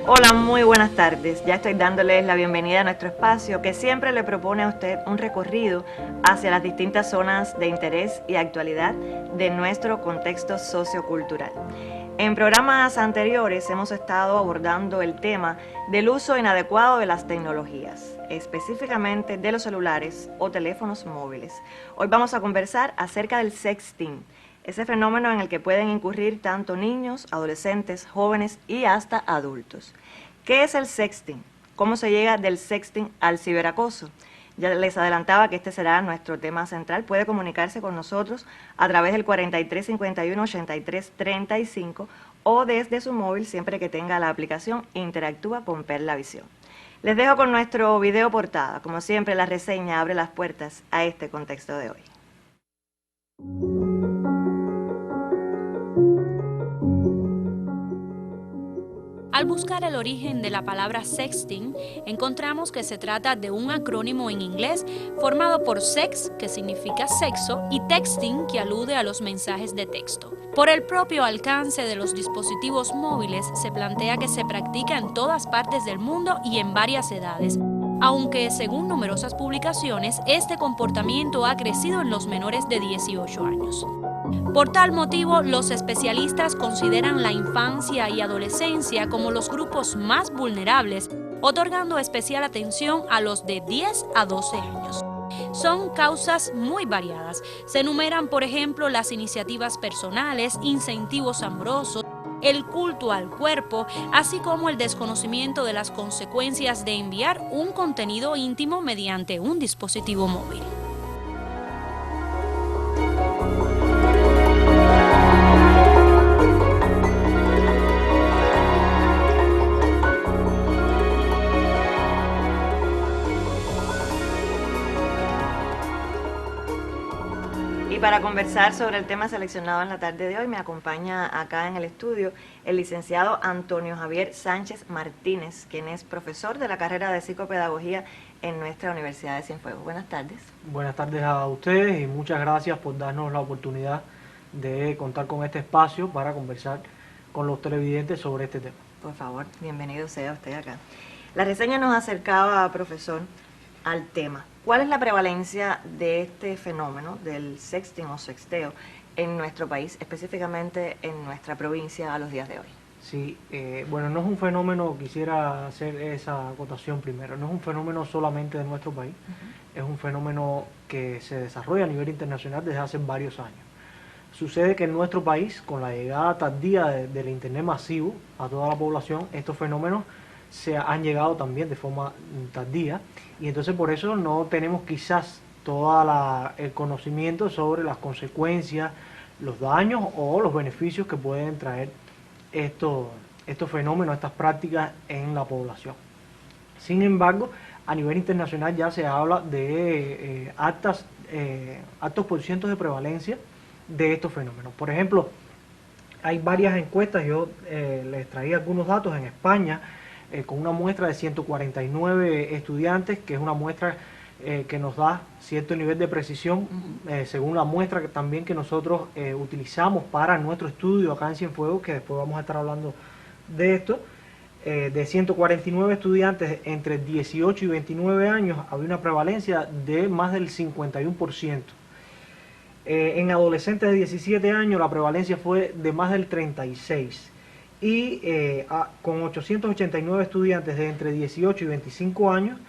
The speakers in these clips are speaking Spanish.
Hola, muy buenas tardes. Ya estoy dándoles la bienvenida a nuestro espacio que siempre le propone a usted un recorrido hacia las distintas zonas de interés y actualidad de nuestro contexto sociocultural. En programas anteriores hemos estado abordando el tema del uso inadecuado de las tecnologías, específicamente de los celulares o teléfonos móviles. Hoy vamos a conversar acerca del sexting, ese fenómeno en el que pueden incurrir tanto niños, adolescentes, jóvenes y hasta adultos. ¿Qué es el sexting? ¿Cómo se llega del sexting al ciberacoso? Ya les adelantaba que este será nuestro tema central. Puede comunicarse con nosotros a través del 4351-8335 o desde su móvil siempre que tenga la aplicación Interactúa con Perla Visión. Les dejo con nuestro video portada. Como siempre, la reseña abre las puertas a este contexto de hoy. Al buscar el origen de la palabra sexting, encontramos que se trata de un acrónimo en inglés formado por sex, que significa sexo, y texting, que alude a los mensajes de texto. Por el propio alcance de los dispositivos móviles, se plantea que se practica en todas partes del mundo y en varias edades, aunque según numerosas publicaciones, este comportamiento ha crecido en los menores de 18 años. Por tal motivo, los especialistas consideran la infancia y adolescencia como los grupos más vulnerables, otorgando especial atención a los de 10 a 12 años. Son causas muy variadas. Se enumeran, por ejemplo, las iniciativas personales, incentivos amorosos, el culto al cuerpo, así como el desconocimiento de las consecuencias de enviar un contenido íntimo mediante un dispositivo móvil. Y para conversar sobre el tema seleccionado en la tarde de hoy, me acompaña acá en el estudio el licenciado Antonio Javier Sánchez Martínez, quien es profesor de la carrera de psicopedagogía en nuestra Universidad de Cienfuegos. Buenas tardes. Buenas tardes a ustedes y muchas gracias por darnos la oportunidad de contar con este espacio para conversar con los televidentes sobre este tema. Por favor, bienvenido sea usted acá. La reseña nos acercaba, profesor, al tema. ¿Cuál es la prevalencia de este fenómeno del sexting o sexteo en nuestro país, específicamente en nuestra provincia a los días de hoy? Sí, bueno, no es un fenómeno, quisiera hacer esa acotación primero, no es un fenómeno solamente de nuestro país, es un fenómeno que se desarrolla a nivel internacional desde hace varios años. Sucede que en nuestro país, con la llegada tardía del Internet masivo a toda la población, estos fenómenos se han llegado también de forma tardía y entonces por eso no tenemos quizás todo el conocimiento sobre las consecuencias, los daños o los beneficios que pueden traer estos fenómenos, estas prácticas en la población. Sin embargo, a nivel internacional ya se habla de altos porcientos de prevalencia de estos fenómenos. Por ejemplo, hay varias encuestas, yo les traía algunos datos en España, con una muestra de 149 estudiantes, que es una muestra que nos da cierto nivel de precisión, según la muestra que también que nosotros utilizamos para nuestro estudio acá en Cienfuegos, que después vamos a estar hablando de esto. De 149 estudiantes entre 18 y 29 años, había una prevalencia de más del 51%. En adolescentes de 17 años la prevalencia fue de más del 36%. Y con 889 estudiantes de entre 18 y 25 años,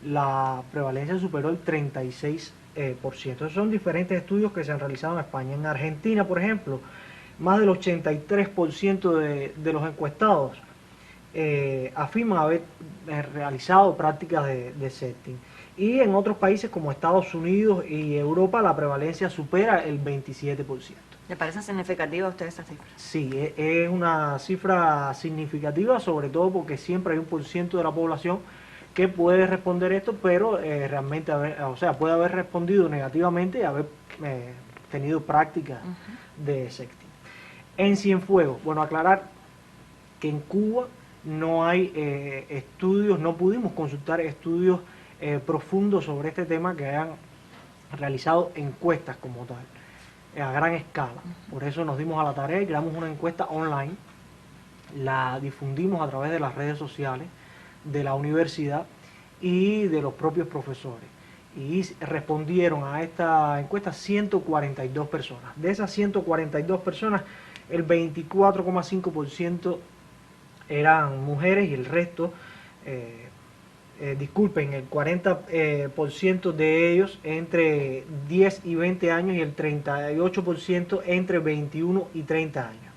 la prevalencia superó el 36%. Esos son diferentes estudios que se han realizado en España. En Argentina, por ejemplo, más del 83% de los encuestados afirman haber realizado prácticas de sexting. Y en otros países como Estados Unidos y Europa, la prevalencia supera el 27%. ¿Le parece significativa a usted esa cifra? Sí, es una cifra significativa, sobre todo porque siempre hay un % de la población que puede responder esto, pero realmente puede haber respondido negativamente y haber tenido prácticas de sexting. En Cienfuegos, bueno, aclarar que en Cuba no hay estudios, no pudimos consultar estudios profundos sobre este tema que hayan realizado encuestas como tal, a gran escala. Por eso nos dimos a la tarea y creamos una encuesta online, la difundimos a través de las redes sociales de la universidad y de los propios profesores. Y respondieron a esta encuesta 142 personas. De esas 142 personas, el 24,5% eran mujeres y el resto, disculpen, el 40% de ellos entre 10 y 20 años y el 38% entre 21 y 30 años.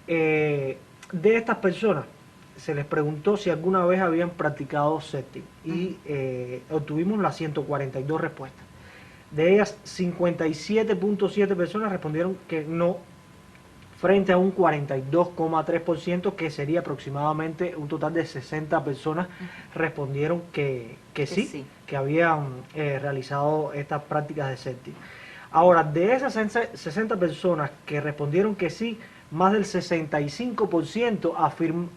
De estas personas se les preguntó si alguna vez habían practicado sexting y obtuvimos las 142 respuestas. De ellas, 57.7 personas respondieron que no, frente a un 42,3%, que sería aproximadamente un total de 60 personas respondieron que sí, que habían realizado estas prácticas de sexting. Ahora, de esas 60 personas que respondieron que sí, más del 65%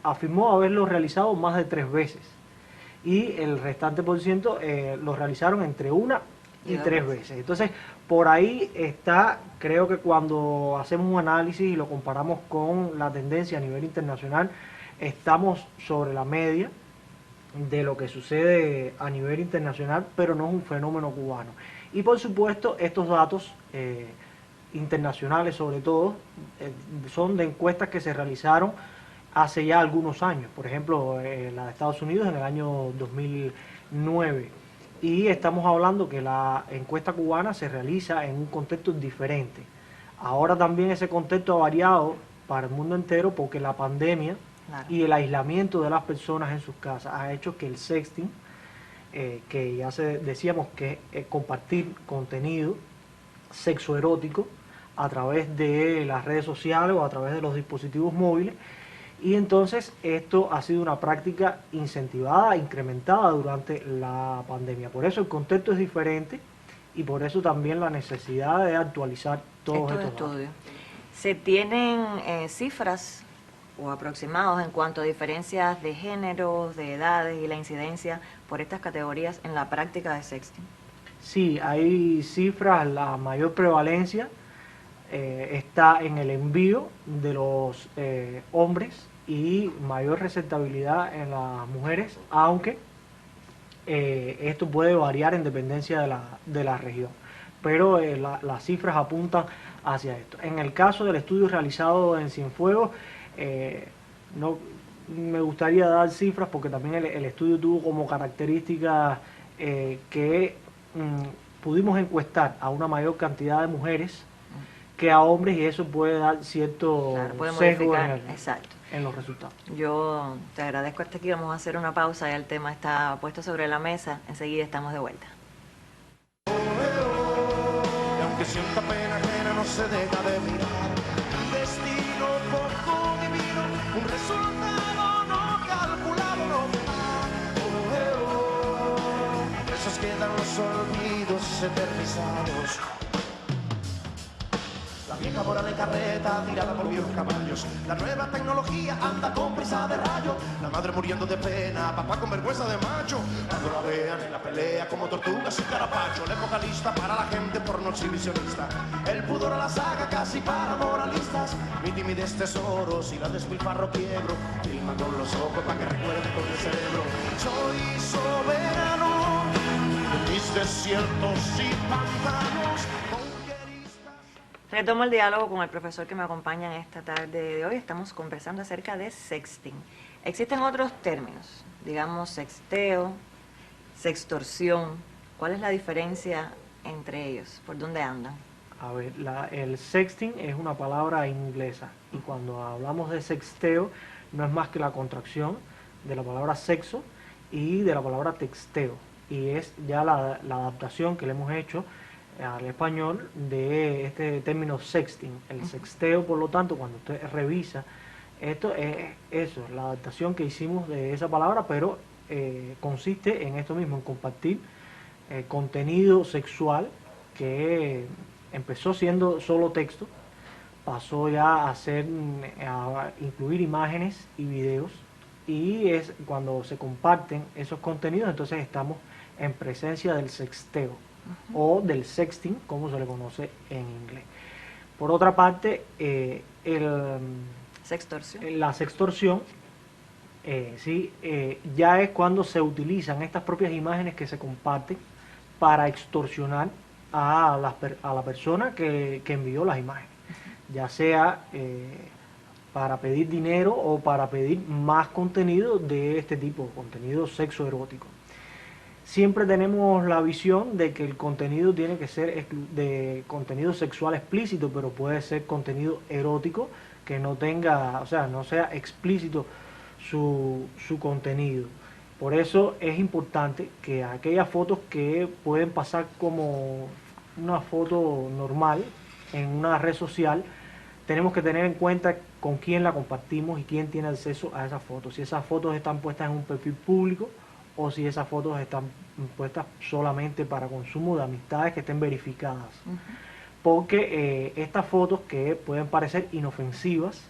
afirmó haberlo realizado más de 3 veces. Y el restante por ciento lo realizaron entre 1 y 3 veces. Entonces, por ahí está, creo que cuando hacemos un análisis y lo comparamos con la tendencia a nivel internacional, estamos sobre la media de lo que sucede a nivel internacional, pero no es un fenómeno cubano. Y por supuesto, estos datos internacionales sobre todo, son de encuestas que se realizaron hace ya algunos años, por ejemplo, la de Estados Unidos en el año 2009. Y estamos hablando que la encuesta cubana se realiza en un contexto diferente. Ahora también ese contexto ha variado para el mundo entero porque la pandemia y el aislamiento de las personas en sus casas ha hecho que el sexting, que ya decíamos que es compartir contenido sexoerótico a través de las redes sociales o a través de los dispositivos móviles, y entonces esto ha sido una práctica incentivada, incrementada durante la pandemia. Por eso el contexto es diferente y por eso también la necesidad de actualizar todos estos estudios. ¿Se tienen cifras o aproximados en cuanto a diferencias de géneros, de edades y la incidencia por estas categorías en la práctica de sexting? Sí, hay cifras. La mayor prevalencia está en el envío de los hombres y mayor receptabilidad en las mujeres, aunque esto puede variar en dependencia de la región, pero las cifras apuntan hacia esto. En el caso del estudio realizado en Cienfuegos, no me gustaría dar cifras porque también el estudio tuvo como característica que pudimos encuestar a una mayor cantidad de mujeres que a hombres, y eso puede dar cierto sesgo en los resultados. Yo te agradezco hasta aquí, vamos a hacer una pausa, ya el tema está puesto sobre la mesa, enseguida estamos de vuelta. Y aunque sienta pena ajena, no se deja de mirar. Un destino poco divino, un resultado no calculado, no. Esos quedan los olvidos eternizados. La vieja bola de carreta tirada por viejos caballos. La nueva tecnología anda con prisa de rayo. La madre muriendo de pena, papá con vergüenza de macho. Cuando la vean en la pelea como tortugas y carapacho. La época lista para la gente porno exhibicionista. El pudor a la saga casi para moralistas. Mi timidez tesoros y la despilfarro quiebro. Filma con los ojos para que recuerde con el cerebro. Soy soberano de mis desiertos y pantanos. Retomo el diálogo con el profesor que me acompaña en esta tarde de hoy. Estamos conversando acerca de sexting. Existen otros términos, digamos sexteo, sextorsión. ¿Cuál es la diferencia entre ellos? ¿Por dónde andan? A ver, el sexting es una palabra inglesa y cuando hablamos de sexteo no es más que la contracción de la palabra sexo y de la palabra texteo, y es ya la adaptación que le hemos hecho al español de este término sexting. El sexteo, por lo tanto, cuando usted revisa, esto es eso, la adaptación que hicimos de esa palabra, pero consiste en esto mismo, en compartir contenido sexual que empezó siendo solo texto, pasó ya a incluir imágenes y videos, y es cuando se comparten esos contenidos, entonces estamos en presencia del sexteo o del sexting, como se le conoce en inglés. Por otra parte, el Sextorsión. La sextorsión, sí, ya es cuando se utilizan estas propias imágenes que se comparten para extorsionar a la persona que envió las imágenes, ya sea para pedir dinero o para pedir más contenido de este tipo, contenido sexo erótico. Siempre tenemos la visión de que el contenido tiene que ser de contenido sexual explícito, pero puede ser contenido erótico que no tenga, o sea, no sea explícito su contenido. Por eso es importante que aquellas fotos que pueden pasar como una foto normal en una red social, tenemos que tener en cuenta con quién la compartimos y quién tiene acceso a esas fotos. Si esas fotos están puestas en un perfil público o si esas fotos están puestas solamente para consumo de amistades que estén verificadas. Porque estas fotos que pueden parecer inofensivas,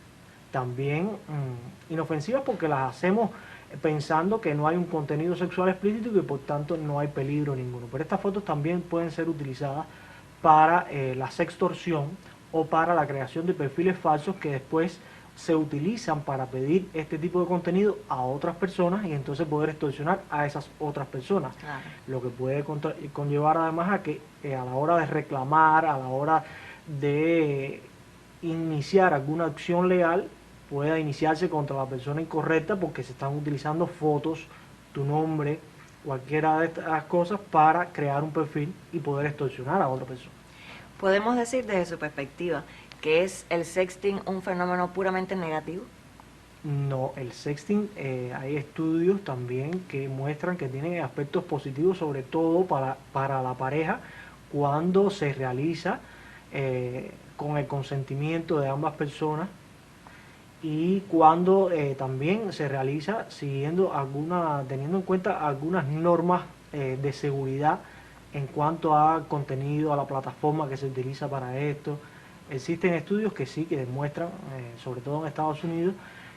también inofensivas porque las hacemos pensando que no hay un contenido sexual explícito y que por tanto no hay peligro ninguno. Pero estas fotos también pueden ser utilizadas para la sextorsión o para la creación de perfiles falsos que después se utilizan para pedir este tipo de contenido a otras personas y entonces poder extorsionar a esas otras personas. Claro. Lo que puede conllevar además a que a la hora de reclamar, a la hora de iniciar alguna acción legal, pueda iniciarse contra la persona incorrecta porque se están utilizando fotos, tu nombre, cualquiera de estas cosas para crear un perfil y poder extorsionar a otra persona. ¿Podemos decir desde su perspectiva que es el sexting un fenómeno puramente negativo? No, el sexting, hay estudios también que muestran que tiene aspectos positivos, sobre todo para la pareja, cuando se realiza con el consentimiento de ambas personas y cuando también se realiza teniendo en cuenta algunas normas de seguridad en cuanto a contenido, a la plataforma que se utiliza para esto. Existen estudios que sí, que demuestran, sobre todo en Estados Unidos,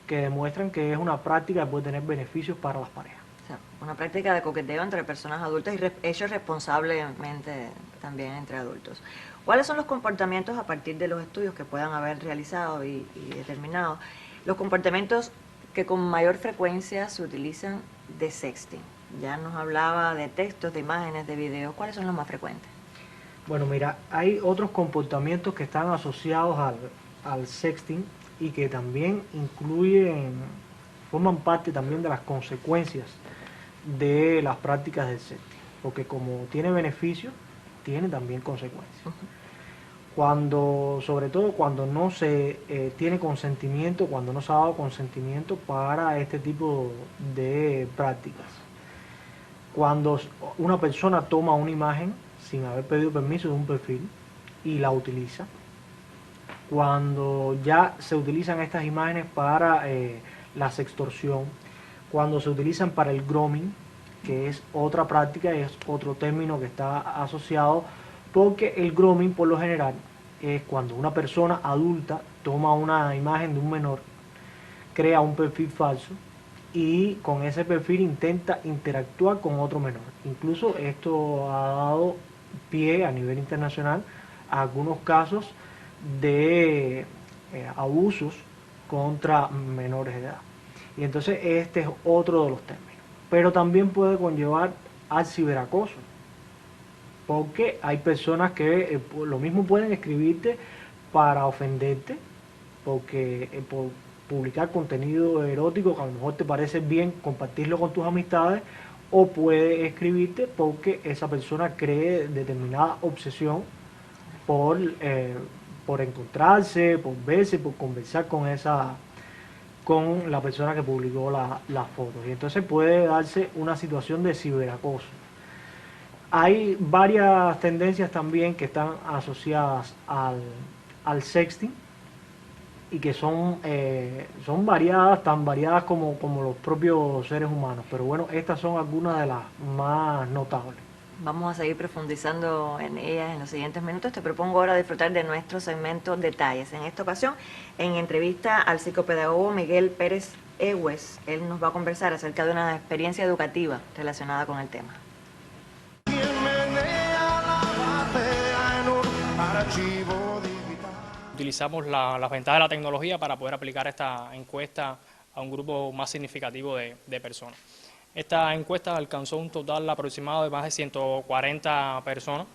que demuestran que es una práctica que puede tener beneficios para las parejas. O sea, una práctica de coqueteo entre personas adultas y hechos responsablemente también entre adultos. ¿Cuáles son los comportamientos a partir de los estudios que puedan haber realizado y determinado? Los comportamientos que con mayor frecuencia se utilizan de sexting. Ya nos hablaba de textos, de imágenes, de videos. ¿Cuáles son los más frecuentes? Bueno, mira, hay otros comportamientos que están asociados al sexting y que también forman parte también de las consecuencias de las prácticas del sexting, porque como tiene beneficios, tiene también consecuencias. Sobre todo cuando no se tiene consentimiento, cuando no se ha dado consentimiento para este tipo de prácticas. Cuando una persona toma una imagen sin haber pedido permiso de un perfil y la utiliza. Cuando ya se utilizan estas imágenes para la sextorsión, cuando se utilizan para el grooming, que es otra práctica, es otro término que está asociado, porque el grooming por lo general es cuando una persona adulta toma una imagen de un menor, crea un perfil falso y con ese perfil intenta interactuar con otro menor. Incluso esto ha dado pie a nivel internacional a algunos casos de abusos contra menores de edad. Y entonces este es otro de los términos. Pero también puede conllevar al ciberacoso, porque hay personas que lo mismo pueden escribirte para ofenderte, porque por publicar contenido erótico que a lo mejor te parece bien compartirlo con tus amistades, o puede escribirte porque esa persona cree determinada obsesión por encontrarse, por verse, por conversar con la persona que publicó las fotos. Y entonces puede darse una situación de ciberacoso. Hay varias tendencias también que están asociadas al sexting y que son variadas, tan variadas como los propios seres humanos. Pero bueno, estas son algunas de las más notables. Vamos a seguir profundizando en ellas en los siguientes minutos. Te propongo ahora disfrutar de nuestro segmento Detalles. En esta ocasión, en entrevista al psicopedagogo Miguel Pérez Egues, él nos va a conversar acerca de una experiencia educativa relacionada con el tema. utilizamos las ventajas de la tecnología para poder aplicar esta encuesta a un grupo más significativo de personas. Esta encuesta alcanzó un total aproximado de más de 140 personas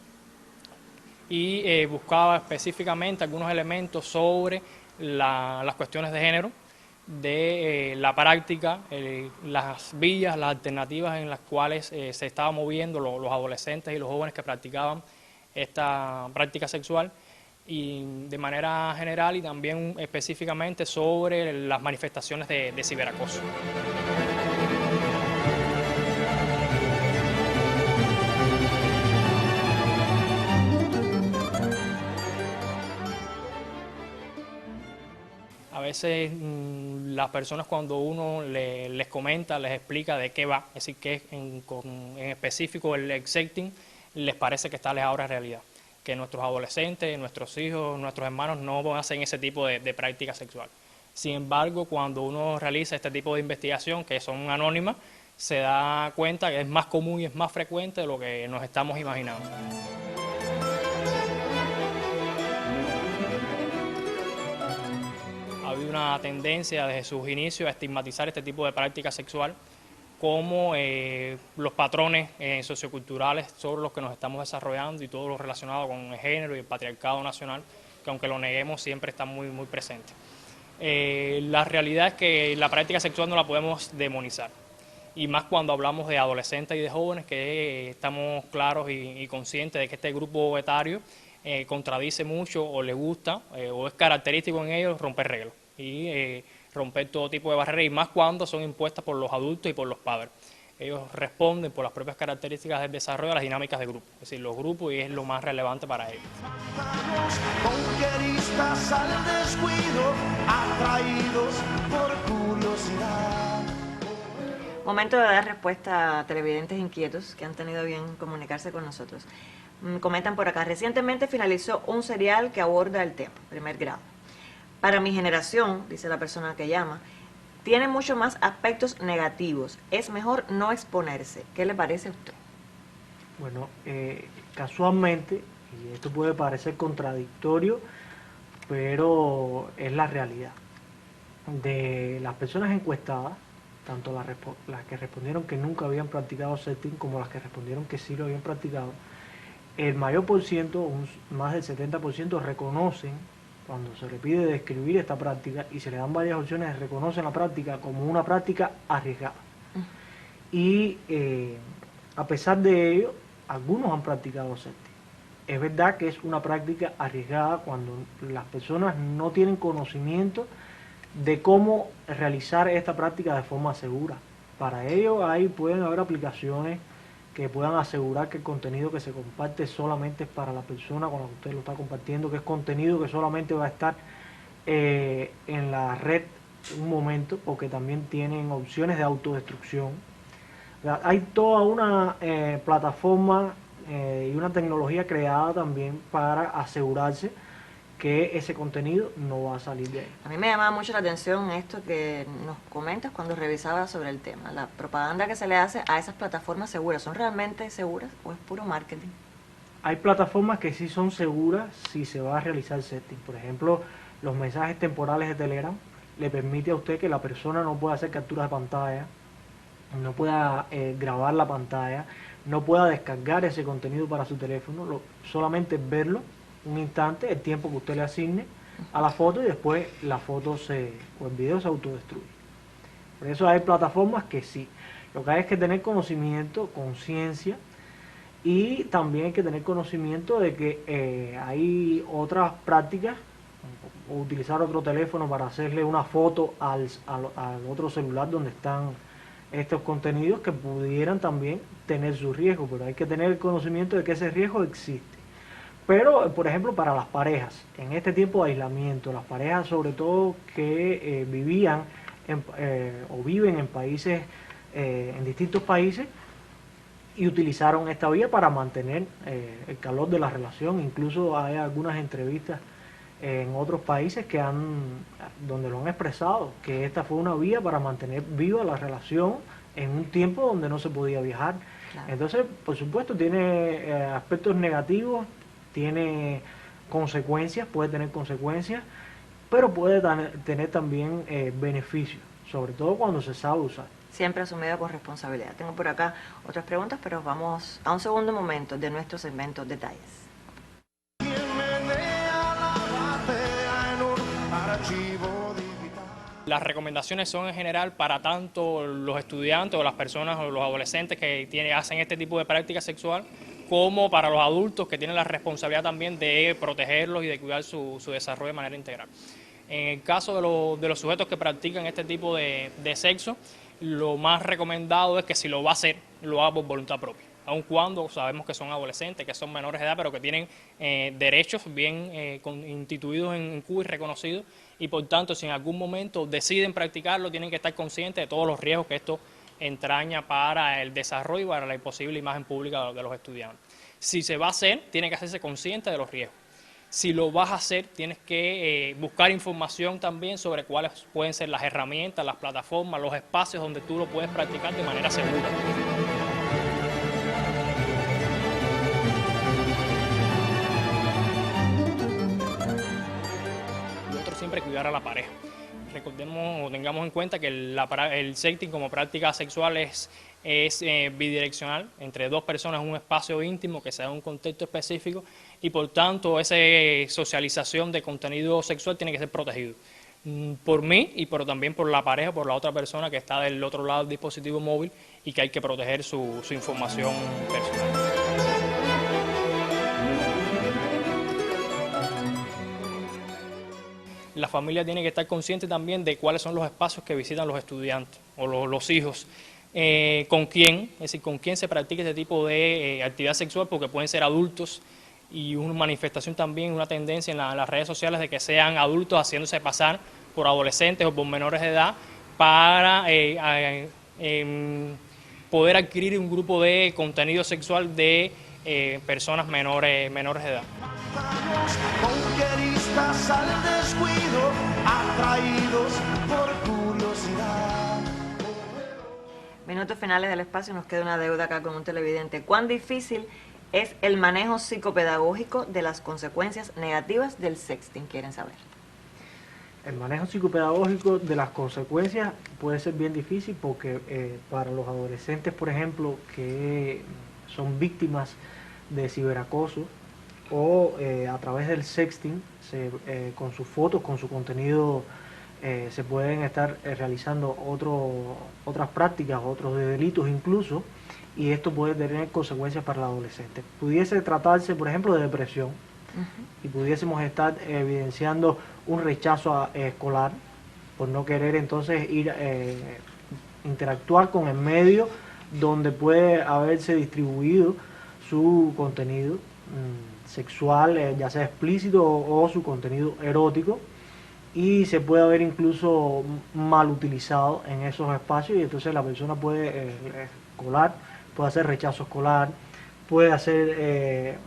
y buscaba específicamente algunos elementos sobre las cuestiones de género, de la práctica, las vías, las alternativas en las cuales se estaban moviendo los adolescentes y los jóvenes que practicaban esta práctica sexual, y de manera general y también específicamente sobre las manifestaciones de ciberacoso. A veces las personas, cuando uno les comenta, les explica de qué va, es decir, que en específico el sexting, les parece que está alejado de la realidad, que nuestros adolescentes, nuestros hijos, nuestros hermanos no hacen ese tipo de práctica sexual. Sin embargo, cuando uno realiza este tipo de investigación, que son anónimas, se da cuenta que es más común y es más frecuente de lo que nos estamos imaginando. Ha habido una tendencia desde sus inicios a estigmatizar este tipo de práctica sexual como los patrones socioculturales sobre los que nos estamos desarrollando y todo lo relacionado con el género y el patriarcado nacional, que aunque lo neguemos siempre está muy presente. La realidad es que la práctica sexual no la podemos demonizar, y más cuando hablamos de adolescentes y de jóvenes, que estamos claros y conscientes de que este grupo etario contradice mucho o le gusta o es característico en ellos romper reglas y romper todo tipo de barreras, y más cuando son impuestas por los adultos y por los padres. Ellos responden por las propias características del desarrollo a las dinámicas de grupo, es decir, los grupos, y es lo más relevante para ellos. Conqueristas al descuido, atraídos por curiosidad. Momento de dar respuesta a televidentes inquietos que han tenido bien comunicarse con nosotros. Comentan por acá: recientemente finalizó un serial que aborda el tema, primer grado. Para mi generación, dice la persona que llama, tiene mucho más aspectos negativos. Es mejor no exponerse. ¿Qué le parece a usted? Bueno, casualmente, y esto puede parecer contradictorio, pero es la realidad. De las personas encuestadas, tanto las que respondieron que nunca habían practicado sexting como las que respondieron que sí lo habían practicado, el mayor por ciento, más del 70%, reconocen, cuando se le pide describir esta práctica y se le dan varias opciones, reconocen la práctica como una práctica arriesgada. Y a pesar de ello, algunos han practicado sexting. Es verdad que es una práctica arriesgada cuando las personas no tienen conocimiento de cómo realizar esta práctica de forma segura. Para ello pueden haber aplicaciones que puedan asegurar que el contenido que se comparte solamente es para la persona con la que usted lo está compartiendo, que es contenido que solamente va a estar en la red un momento, o que también tienen opciones de autodestrucción. Hay toda una plataforma y una tecnología creada también para asegurarse que ese contenido no va a salir de ahí. A mí me llamaba mucho la atención esto que nos comentas cuando revisaba sobre el tema, la propaganda que se le hace a esas plataformas seguras. ¿Son realmente seguras o es puro marketing? Hay plataformas que sí son seguras si se va a realizar sexting. Por ejemplo, los mensajes temporales de Telegram le permite a usted que la persona no pueda hacer capturas de pantalla, no pueda grabar la pantalla, no pueda descargar ese contenido para su teléfono, solamente verlo un instante, el tiempo que usted le asigne a la foto, y después la foto o el video se autodestruye. Por eso hay plataformas que sí. Lo que hay es que tener conocimiento, conciencia, y también hay que tener conocimiento de que hay otras prácticas, o utilizar otro teléfono para hacerle una foto al otro celular donde están estos contenidos, que pudieran también tener su riesgo, pero hay que tener el conocimiento de que ese riesgo existe. Pero, por ejemplo, para las parejas, en este tiempo de aislamiento, las parejas sobre todo que vivían o viven en países, en distintos países, y utilizaron esta vía para mantener el calor de la relación. Incluso hay algunas entrevistas en otros países donde lo han expresado, que esta fue una vía para mantener viva la relación en un tiempo donde no se podía viajar. Claro. Entonces, por supuesto, tiene aspectos negativos, tiene consecuencias, puede tener consecuencias, pero puede tener también beneficios, sobre todo cuando se sabe usar. Siempre asumido con responsabilidad. Tengo por acá otras preguntas, pero vamos a un segundo momento de nuestro segmento Detalles. Las recomendaciones son en general para tanto los estudiantes o las personas o los adolescentes que hacen este tipo de práctica sexual, como para los adultos que tienen la responsabilidad también de protegerlos y de cuidar su desarrollo de manera integral. En el caso de los sujetos que practican este tipo de sexo, lo más recomendado es que si lo va a hacer, lo haga por voluntad propia, aun cuando sabemos que son adolescentes, que son menores de edad, pero que tienen derechos bien instituidos en Cuba y reconocidos, y por tanto, si en algún momento deciden practicarlo, tienen que estar conscientes de todos los riesgos que esto entraña para el desarrollo y para la posible imagen pública de los estudiantes. Si se va a hacer, tiene que hacerse consciente de los riesgos. Si lo vas a hacer, tienes que buscar información también sobre cuáles pueden ser las herramientas, las plataformas, los espacios donde tú lo puedes practicar de manera segura. Y otro, siempre cuidar a la pareja. Recordemos o tengamos en cuenta que el sexting como práctica sexual es bidireccional, entre dos personas en un espacio íntimo que se da en un contexto específico, y por tanto esa socialización de contenido sexual tiene que ser protegido por mí pero también por la pareja, por la otra persona que está del otro lado del dispositivo móvil y que hay que proteger su información personal. La familia tiene que estar consciente también de cuáles son los espacios que visitan los estudiantes o los hijos, con quién, es decir, con quién se practica este tipo de actividad sexual, porque pueden ser adultos, y una manifestación también, una tendencia en las redes sociales de que sean adultos haciéndose pasar por adolescentes o por menores de edad para poder adquirir un grupo de contenido sexual de personas menores de edad. Conqueristas al descuido, atraídos por curiosidad. Minutos finales del espacio, nos queda una deuda acá con un televidente. ¿Cuán difícil es el manejo psicopedagógico de las consecuencias negativas del sexting? Quieren saber. El manejo psicopedagógico de las consecuencias puede ser bien difícil porque para los adolescentes, por ejemplo, que son víctimas de ciberacoso o a través del sexting, con sus fotos, con su contenido, se pueden estar realizando otras prácticas, otros delitos incluso, y esto puede tener consecuencias para el adolescente. Pudiese tratarse, por ejemplo, de depresión, y pudiésemos estar evidenciando un rechazo escolar por no querer entonces interactuar con el medio donde puede haberse distribuido su contenido sexual, ya sea explícito o su contenido erótico, y se puede haber incluso mal utilizado en esos espacios, y entonces la persona puede puede hacer rechazo escolar, puede hacer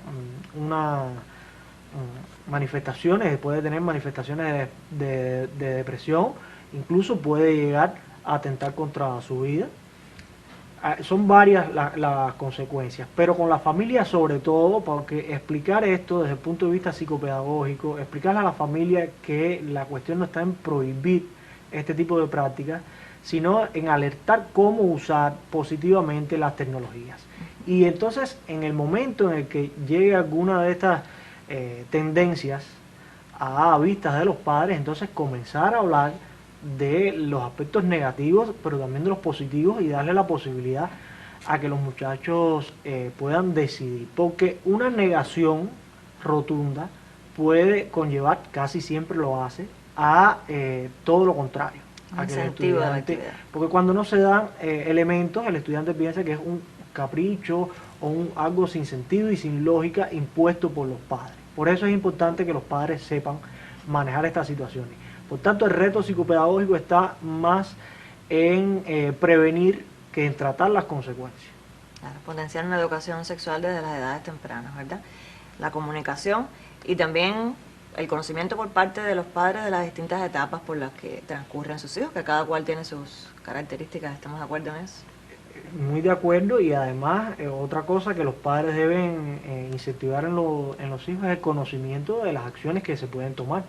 manifestaciones, puede tener manifestaciones de depresión, incluso puede llegar a atentar contra su vida. Son varias las consecuencias, pero con la familia sobre todo, porque explicar esto desde el punto de vista psicopedagógico, explicarle a la familia que la cuestión no está en prohibir este tipo de prácticas, sino en alertar cómo usar positivamente las tecnologías. Y entonces, en el momento en el que llegue alguna de estas tendencias a vistas de los padres, entonces comenzar a hablar de los aspectos negativos, pero también de los positivos, y darle la posibilidad a que los muchachos puedan decidir, porque una negación rotunda puede conllevar, casi siempre lo hace, a todo lo contrario, a que el estudiante, porque cuando no se dan elementos, el estudiante piensa que es un capricho o algo sin sentido y sin lógica impuesto por los padres. Por eso es importante que los padres sepan manejar estas situaciones. Por tanto, el reto psicopedagógico está más en prevenir que en tratar las consecuencias. Claro, potenciar una educación sexual desde las edades tempranas, ¿verdad? La comunicación y también el conocimiento por parte de los padres de las distintas etapas por las que transcurren sus hijos, que cada cual tiene sus características. ¿Estamos de acuerdo en eso? Muy de acuerdo, y además otra cosa que los padres deben incentivar en los hijos es el conocimiento de las acciones que se pueden tomar.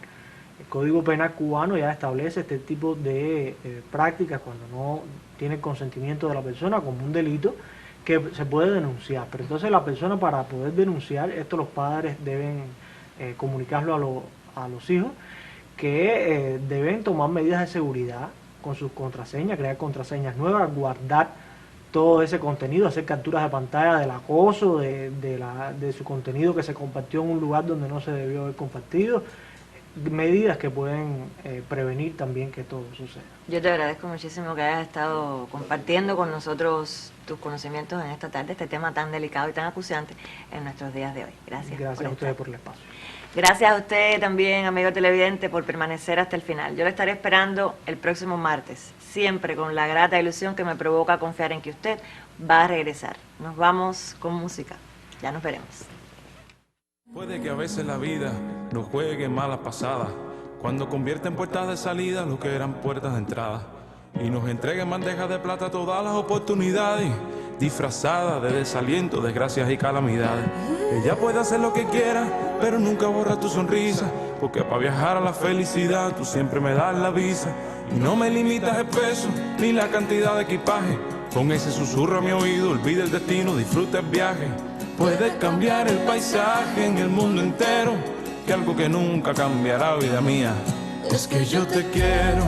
El Código Penal cubano ya establece este tipo de prácticas cuando no tiene el consentimiento de la persona como un delito que se puede denunciar. Pero entonces la persona, para poder denunciar esto, los padres deben comunicarlo a los hijos, que deben tomar medidas de seguridad con sus contraseñas, crear contraseñas nuevas, guardar todo ese contenido, hacer capturas de pantalla del acoso, de su contenido que se compartió en un lugar donde no se debió haber compartido, medidas que pueden prevenir también que todo suceda. Yo te agradezco muchísimo que hayas estado compartiendo con nosotros tus conocimientos en esta tarde, este tema tan delicado y tan acuciante en nuestros días de hoy. Gracias. Gracias a ustedes por el espacio. Gracias a usted también, amigo televidente, por permanecer hasta el final. Yo lo estaré esperando el próximo martes, siempre con la grata ilusión que me provoca confiar en que usted va a regresar. Nos vamos con música. Ya nos veremos. Puede que a veces la vida nos juegue malas pasadas, cuando convierte en puertas de salida lo que eran puertas de entrada, y nos entrega en bandejas de plata todas las oportunidades, disfrazadas de desaliento, desgracias y calamidades. Ella puede hacer lo que quiera, pero nunca borra tu sonrisa, porque para viajar a la felicidad tú siempre me das la visa. Y no me limitas el peso ni la cantidad de equipaje, con ese susurro a mi oído olvida el destino, disfruta el viaje. Puedes cambiar el paisaje en el mundo entero, que algo que nunca cambiará, vida mía, es que yo te quiero.